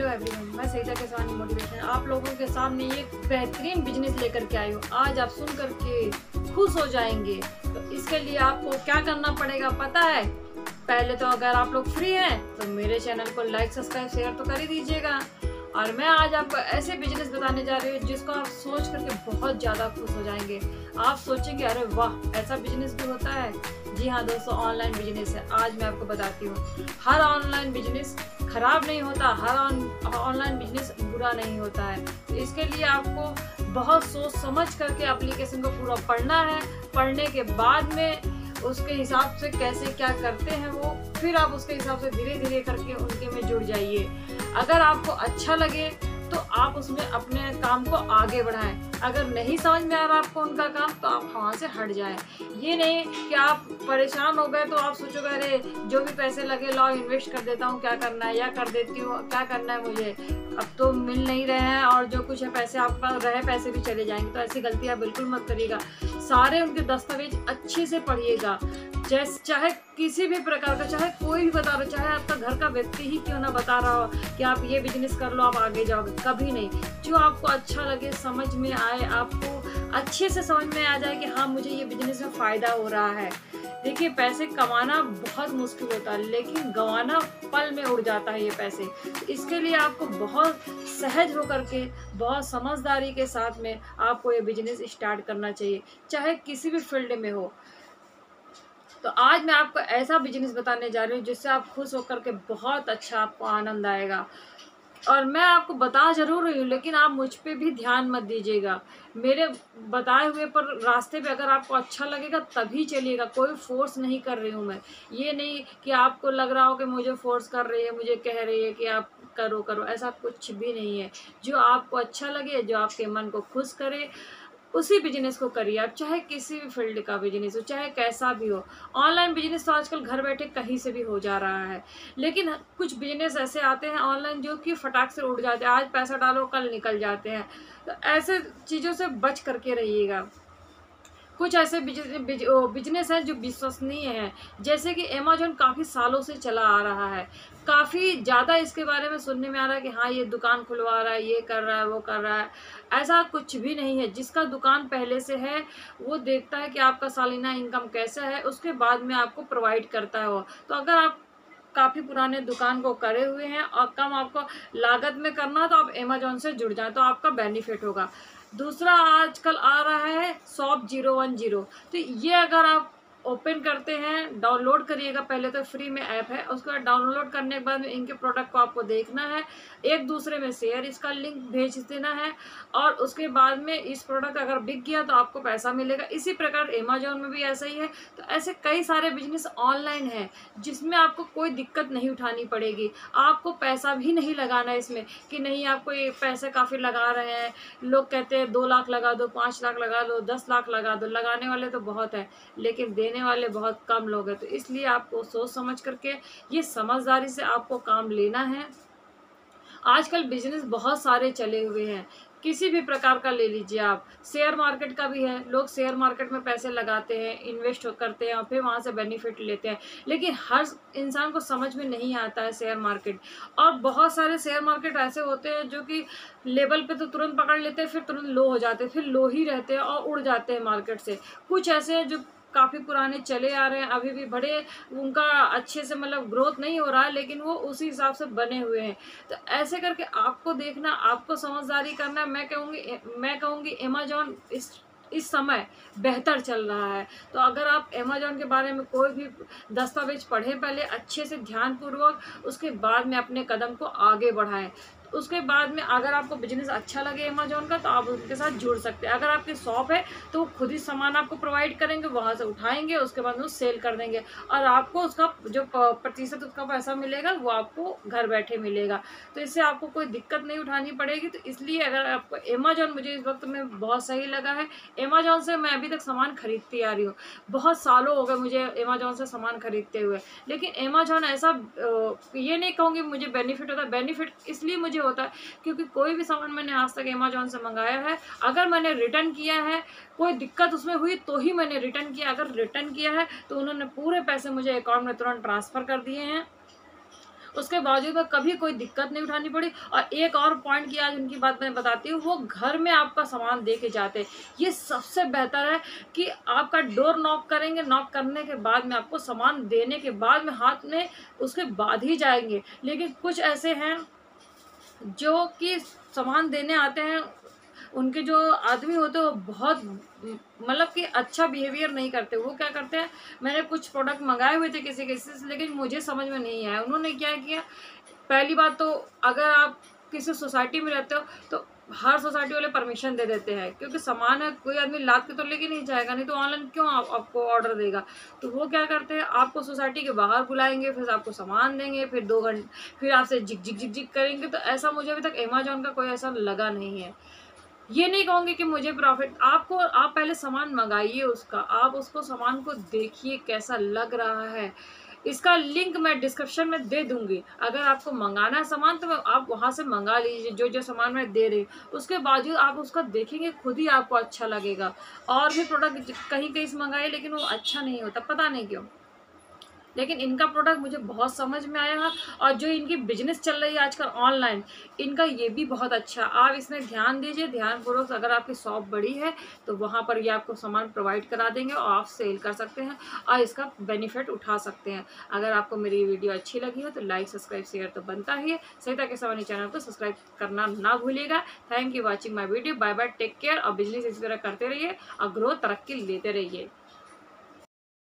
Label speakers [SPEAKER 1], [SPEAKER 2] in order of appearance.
[SPEAKER 1] Hello everyone, मैं Saeeda Keswani motivation आप लोगों के सामने एक बेहतरीन बिजनेस लेकर के आई हूँ। आज आप सुन करके खुश हो जाएंगे। तो इसके लिए आपको क्या करना पड़ेगा पता है? पहले तो अगर आप लोग फ्री हैं तो मेरे चैनल को लाइक सब्सक्राइब शेयर तो कर ही दीजिएगा। और मैं आज आपको ऐसे बिजनेस बताने जा रही हूँ जिसको आप सोच करके बहुत ज़्यादा खुश हो जाएंगे। आप सोचेंगे अरे वाह, ऐसा बिजनेस भी होता है। जी हाँ दोस्तों, ऑनलाइन बिजनेस है। आज मैं आपको बताती हूँ, हर ऑनलाइन बिजनेस खराब नहीं होता, हर ऑनलाइन बिजनेस बुरा नहीं होता है। तो इसके लिए आपको बहुत सोच समझ करके एप्लीकेशन को पूरा पढ़ना है। पढ़ने के बाद में उसके हिसाब से कैसे क्या करते हैं वो, फिर आप उसके हिसाब से धीरे धीरे करके उनके में जुड़ जाइए। अगर आपको अच्छा लगे तो आप उसमें अपने काम को आगे बढ़ाएं। अगर नहीं समझ में आ रहा आपको उनका काम तो आप वहाँ से हट जाएं। ये नहीं कि आप परेशान हो गए तो आप सोचोगे अरे जो भी पैसे लगे लाओ इन्वेस्ट कर देता हूँ, क्या करना है या कर देती हूँ, क्या करना है मुझे, अब तो मिल नहीं रहे हैं और जो कुछ है पैसे आपके पास रहे पैसे भी चले जाएंगे। तो ऐसी गलतियाँ बिल्कुल मत करिएगा। सारे उनके दस्तावेज अच्छे से पढ़िएगा। चाहे किसी भी प्रकार का, चाहे कोई भी बता रहा हो, चाहे आपका घर का व्यक्ति ही क्यों ना बता रहा हो कि आप ये बिजनेस कर लो आप आगे जाओगे, कभी नहीं। जो आपको अच्छा लगे, समझ में आए, आपको अच्छे से समझ में आ जाए कि हाँ मुझे ये बिजनेस में फ़ायदा हो रहा है। देखिए, पैसे कमाना बहुत मुश्किल होता है लेकिन गंवाना पल में उड़ जाता है ये पैसे। इसके लिए आपको बहुत सहज होकर के, बहुत समझदारी के साथ में आपको ये बिजनेस स्टार्ट करना चाहिए, चाहे किसी भी फील्ड में हो। तो आज मैं आपको ऐसा बिजनेस बताने जा रही हूँ जिससे आप खुश होकर के बहुत अच्छा आपको आनंद आएगा। और मैं आपको बता जरूर रही हूँ लेकिन आप मुझ पे भी ध्यान मत दीजिएगा। मेरे बताए हुए पर रास्ते पे अगर आपको अच्छा लगेगा तभी चलिएगा। कोई फोर्स नहीं कर रही हूँ मैं। ये नहीं कि आपको लग रहा हो कि मुझे फोर्स कर रही है, मुझे कह रही है कि आप करो करो, ऐसा कुछ भी नहीं है। जो आपको अच्छा लगे, जो आपके मन को खुश करे, उसी बिजनेस को करिए। आप चाहे किसी भी फील्ड का बिजनेस हो, चाहे कैसा भी हो। ऑनलाइन बिजनेस तो आजकल घर बैठे कहीं से भी हो जा रहा है, लेकिन कुछ बिजनेस ऐसे आते हैं ऑनलाइन जो कि फटाक से उड़ जाते हैं। आज पैसा डालो कल निकल जाते हैं। तो ऐसे चीज़ों से बच करके रहिएगा। कुछ ऐसे बिजनेस हैं जो विश्वसनीय हैं, जैसे कि अमेजोन काफ़ी सालों से चला आ रहा है। काफ़ी ज़्यादा इसके बारे में सुनने में आ रहा है कि हाँ ये दुकान खुलवा रहा है, ये कर रहा है, वो कर रहा है। ऐसा कुछ भी नहीं है। जिसका दुकान पहले से है वो देखता है कि आपका सालाना इनकम कैसा है, उसके बाद में आपको प्रोवाइड करता है वो। तो अगर आप काफ़ी पुराने दुकान को करे हुए हैं और कम आपको लागत में करना तो आप अमेजोन से जुड़ जाएं तो आपका बेनिफिट होगा। दूसरा आजकल आ रहा है शॉप 010। तो ये अगर आप ओपन करते हैं, डाउनलोड करिएगा। पहले तो फ्री में ऐप है, उसके बाद डाउनलोड करने के बाद में इनके प्रोडक्ट को आपको देखना है, एक दूसरे में शेयर इसका लिंक भेज देना है और उसके बाद में इस प्रोडक्ट अगर बिक गया तो आपको पैसा मिलेगा। इसी प्रकार अमेजोन में भी ऐसा ही है। तो ऐसे कई सारे बिजनेस ऑनलाइन हैं जिसमें आपको कोई दिक्कत नहीं उठानी पड़ेगी। आपको पैसा भी नहीं लगाना इसमें कि नहीं आपको ये पैसे काफ़ी लगा रहे हैं। लोग कहते हैं 2 लाख लगा दो, 5 लाख लगा दो, 10 लाख लगा दो। लगाने वाले तो बहुत है लेकिन देने वाले बहुत कम लोग हैं। तो इसलिए आपको सोच समझ करके, ये समझदारी से आपको काम लेना है। आजकल बिजनेस बहुत सारे चले हुए हैं, किसी भी प्रकार का ले लीजिए आप। शेयर मार्केट का भी है, लोग शेयर मार्केट में पैसे लगाते हैं, इन्वेस्ट करते हैं और फिर वहाँ से बेनिफिट लेते हैं। लेकिन हर इंसान को समझ में नहीं आता है शेयर मार्केट। और बहुत सारे शेयर मार्केट ऐसे होते हैं जो कि लेवल पे तो तुरंत पकड़ लेते हैं, फिर तुरंत लो हो जाते हैं, फिर लो ही रहते हैं और उड़ जाते हैं मार्केट से। कुछ ऐसे हैं जो काफ़ी पुराने चले आ रहे हैं, अभी भी बड़े उनका अच्छे से मतलब ग्रोथ नहीं हो रहा है लेकिन वो उसी हिसाब से बने हुए हैं। तो ऐसे करके आपको देखना, आपको समझदारी करना। मैं कहूँगी अमेजोन इस समय बेहतर चल रहा है। तो अगर आप अमेजोन के बारे में कोई भी दस्तावेज पढ़ें पहले अच्छे से ध्यानपूर्वक, उसके बाद में अपने कदम को आगे बढ़ाएं। उसके बाद में अगर आपको बिजनेस अच्छा लगे अमेजोन का तो आप उनके साथ जुड़ सकते हैं। अगर आपकी शॉप है तो वो खुद ही सामान आपको प्रोवाइड करेंगे, वहाँ से उठाएंगे, उसके बाद में वो सेल कर देंगे और आपको उसका जो प्रतिशत उसका पैसा मिलेगा वो आपको घर बैठे मिलेगा। तो इससे आपको कोई दिक्कत नहीं उठानी पड़ेगी। तो इसलिए अगर आपको अमेजोन मुझे इस वक्त में बहुत सही लगा है। अमेजोन से मैं अभी तक सामान खरीदती आ रही हूँ, बहुत सालों हो गए मुझे अमेजोन से सामान खरीदते हुए। लेकिन अमेजोन ऐसा ये नहीं कहूँगी मुझे बेनिफिट होता है। बेनिफिट इसलिए मुझे होता है क्योंकि कोई भी सामान मैंने आज तक अमेजोन से मंगाया है, अगर मैंने रिटर्न किया है, कोई दिक्कत उसमें हुई तो ही मैंने रिटर्न किया। अगर रिटर्न किया है तो उन्होंने पूरे पैसे मुझे अकाउंट में तुरंत ट्रांसफ़र कर दिए हैं उसके बावजूद में कभी कोई दिक्कत नहीं उठानी पड़ी। और एक और पॉइंट की आज उनकी बात मैं बताती हूँ, वो घर में आपका सामान दे के जाते हैं। ये सबसे बेहतर है कि आपका डोर नॉक करेंगे, नॉक करने के बाद में आपको सामान देने के बाद में हाथ में उसके बाद ही जाएंगे। लेकिन कुछ ऐसे हैं जो कि सामान देने आते हैं, उनके जो आदमी होते हैं वो बहुत मतलब कि अच्छा बिहेवियर नहीं करते। वो क्या करते हैं, मैंने कुछ प्रोडक्ट मंगाए हुए थे किसी से, लेकिन मुझे समझ में नहीं आया। उन्होंने क्या किया, पहली बात तो अगर आप किसी सोसाइटी में रहते हो तो हर सोसाइटी वाले परमिशन दे देते हैं, क्योंकि सामान है, कोई आदमी लाद के तो लेके नहीं जाएगा, नहीं तो ऑनलाइन क्यों आपको ऑर्डर देगा। तो वो क्या करते हैं, आपको सोसाइटी के बाहर बुलाएंगे, फिर आपको सामान देंगे, फिर 2 घंटे फिर आपसे जिक जिक जिक जिक करेंगे। तो ऐसा मुझे अभी तक अमेजोन का कोई ऐसा लगा नहीं है। ये नहीं कहूँगी कि मुझे प्रॉफिट, आपको आप पहले सामान मंगाइए उसका, आप उसको सामान को देखिए कैसा लग रहा है। इसका लिंक मैं डिस्क्रिप्शन में दे दूंगी। अगर आपको मंगाना है सामान तो आप वहाँ से मंगा लीजिए, जो जो सामान मैं दे रही हूँ। उसके बावजूद आप उसका देखेंगे, खुद ही आपको अच्छा लगेगा। और भी प्रोडक्ट कहीं कहीं से मंगाए, लेकिन वो अच्छा नहीं होता, पता नहीं क्यों। लेकिन इनका प्रोडक्ट मुझे बहुत समझ में आया है। और जो इनकी बिजनेस चल रही है आजकल ऑनलाइन, इनका ये भी बहुत अच्छा। आप इसमें ध्यान दीजिए, ध्यानपूर्वक। अगर आपकी शॉप बड़ी है तो वहाँ पर ये आपको सामान प्रोवाइड करा देंगे और आप सेल कर सकते हैं और इसका बेनिफिट उठा सकते हैं। अगर आपको मेरी वीडियो अच्छी लगी हो तो लाइक, सब्सक्राइब, शेयर तो बनता ही है। सरिता केसवानी चैनल को सब्सक्राइब करना ना भूलिएगा। Thank you watching my video. Bye bye, take care. और बिजनेस इसी तरह करते रहिए और ग्रोथ तरक्की लेते रहिए।